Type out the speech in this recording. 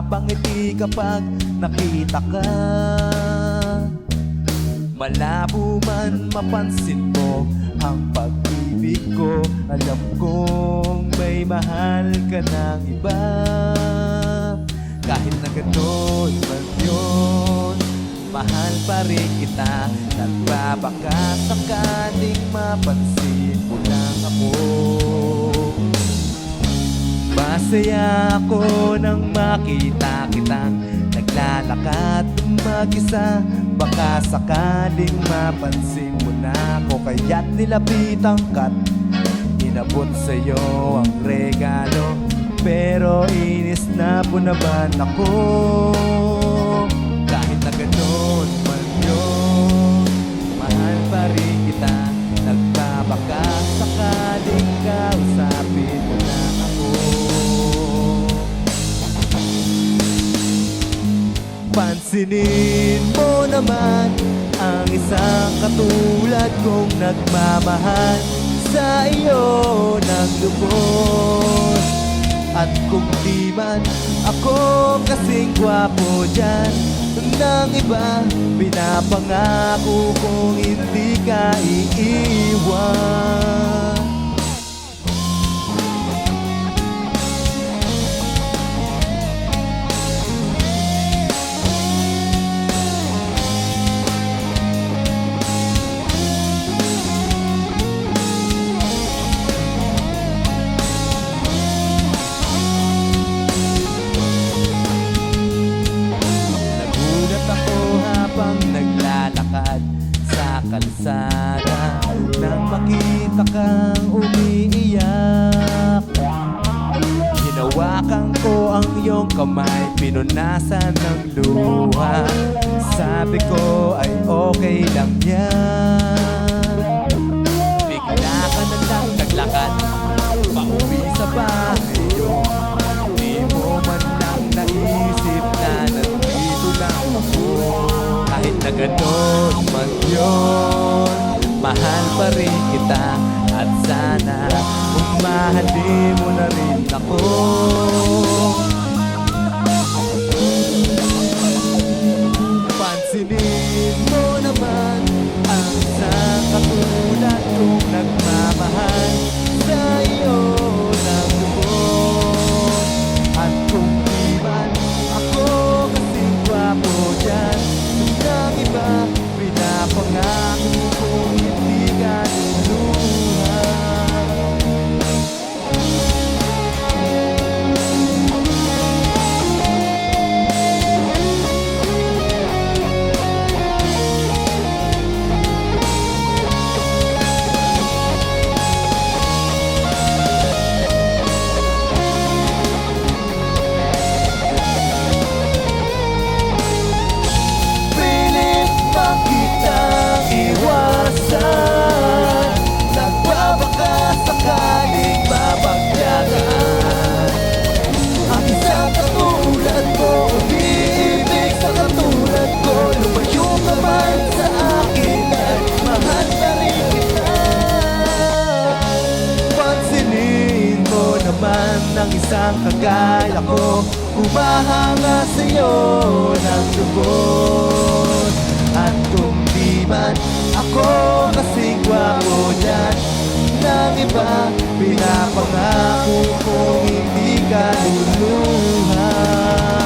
napapangiti kapag nakita ka. Malabo man mapansin mo ang pag-ibig ko, alam kong may mahal ka ng iba. Kahit na gano'n man yun, mahal pa rin kita. Nagbabaka sakaling mapansin mo lang ako. Masaya ako nang makita kitang naglalakad mag-isa. Baka sakaling mapansin mo na ako, kaya't nilapitan ka't inabot sa'yo ang regalo. Pero inis na po naman ako. Kahit na gano'n man yun, mahal pa rin kita. Nagbabaka sakaling kausapin mo na ako. Pansinin mo naman ang isang katulad kong nagmamahal sa iyo ng lubos. At kung di man ako kasing gwapo dyan ng iba, pinapangako kong hindi ka iiwan. Naglalakad sa kalsada nang makita kang umiiyak. Hinawakan ko ang iyong kamay, pinunasan ng luha. Sabi ko ay okay lang yan. Bigla ka na lang naglakad pauwi sa bahay yo. Di mo man lang naisip na nandito lang ako. Kahit na gano'n man yun, mahal pa rin kita. At sana kung mahalin mo na rin ako. Pansinin mo naman ang isang katulad kong nagmamahal sa iyo ng lubos. At kung di man ako kasing gwapo dyan ng iba, pinapangako kong hindi ka luluhan. Nagbabaka sakaling mapagyagan ang isang katulad ko, umiibig sa katulad ko. Lumayo ka man sa akin at mahal na rin kita. Pansinin mo naman ang isang kagaya ko, humahanga sa'yo ng lubos. At kung di man ako kasing gwapo dyan ng iba, pinapangako kong hindi ka luluhan.